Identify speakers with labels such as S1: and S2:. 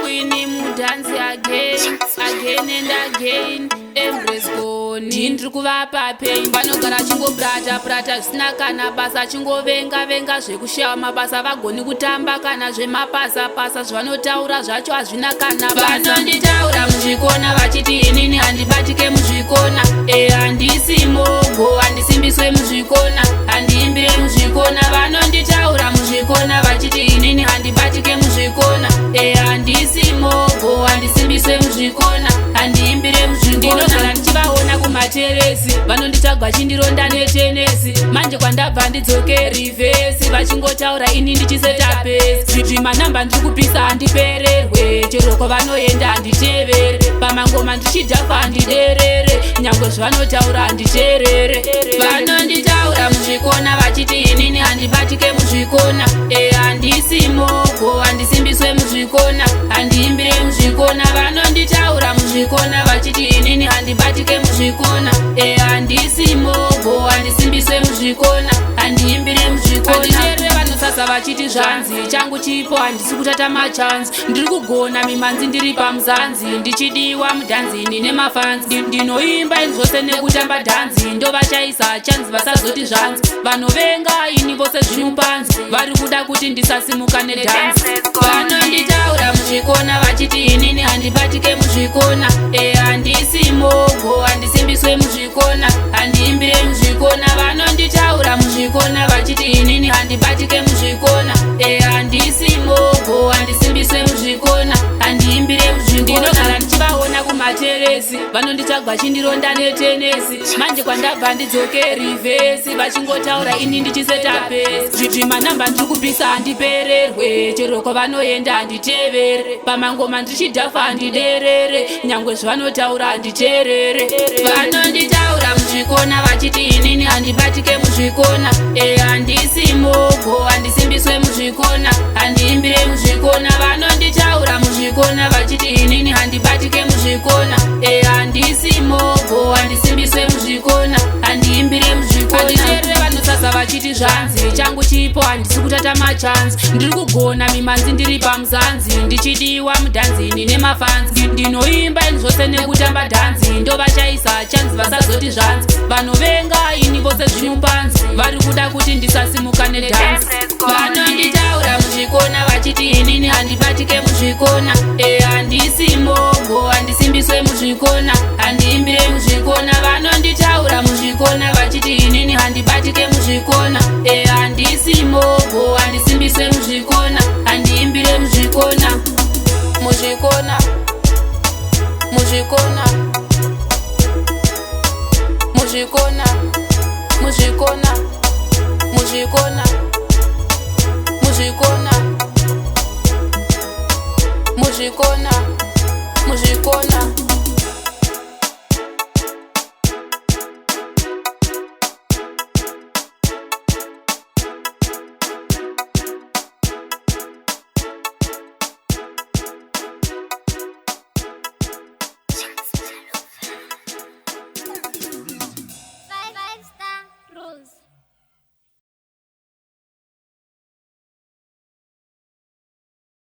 S1: Winnie Mudansi again and again. Embrace gone ndiri kuvapa pain vanogara chingopurata zvisina kana basa chingovenga zvekushaya mabasa vagoni kutamba kana zvemapasa zvavanotaura zvacho hazvina kana basa vanonditaura muzvikona vachiti inini handibatike muzvikona handisi mogo handisimbiswe muzvikona handiimbire muzvikona vanonditaura muzvikona vachiti inini handibatike muzvikona handisi mogo handisimbiswe muzvikona handiimbire muzvikona ndinogara ndichivaona kumateresi vanonditsvagwa chindironda netenesi manje kwandabva ndidzoke rivhesi vachingotaura ini ndichiseta pesi zvimanamba ndiri kupisa handipererwe chero kwavanoenda handitevere pamangoma ndichidhafa handiderere nyangwe zvavanotaura handiteerere vanonditaura muzvikona vachiti inini handibatike muzvikona handisi mogo handisimbiswe muzvikona handiimbire muzvikona vanonditaura muzvikona vachiti inini handibatike muzvikona handisi mogo handisimbiswe muzvikona handiimbire muzvikona vanosasa vachiti zvanzi changu chipo handisi kutata machanzi ndiri kugona mimanzi ndiri pamuzanzi ndichidiwa mudhanzini nemafanzi ndinoimba ini zvose nekutamba dhanzi ndovachaisa chanzi vasazoti zvanzi vanovenga ini vose zvimupanzi vari kuda kuti ndisasimuka nedhanzi vanonditaura muzvikona vachiti inini handibatike muzvikona handisi mogo handisimbiswe muzvikona handiimbire muzvikona vanonditaura muzvikona vachiti inini handibatike muzvikona handisi mogo handisimbiswe muzvikona handiimbire muzvikona ndinogara ndichivaona kumateresi vanonditsvagwa chindironda netenesi manje kwandabva ndidzoke rivhesi vachingotaura ini ndichiseta pesi zvimanamba ndiri kupisa handipererwe chero kwavanoenda handitevere pamangoma ndichidhafa handiderere nyangwe zvavanotaura handiteerere vanonditaura muzvikona vachiti inini handibatike muzvikona handisi mogo handisimbiswe muzvikona handiimbire muzvikona vanonditaura muzvikona vachiti inini handibatike muzvikona handisi mogo handisimbiswe muzvikona handiimbire muzvikona vanosasa vachiti zvanzi changu chipo handisi kutata machanzi ndiri kugona mimanzi ndiri pamuzanzi ndichidiwa mudhanzini nemafanzi ndinoimba ini zvose nekutamba dhanzi ndovachaisa chanzi vasazoti zvanzi vanovenga ini vose zvimupanzi vari kuda kuti ndisasimuka nedhanzi vanonditaura muzvikona vachiti inini handibatike muzvikona handisi mogo handisimbiswe muzvikona handiimbire muzvikona vanonditaura muzvikona vachiti inini handibatike muzvikona handisi mogo handisimbiswe muzvikona handiimbire muzvikona muzvikona muzvikona muzvikona muzvikona muzvikona muzvikona muzvikona muzvikona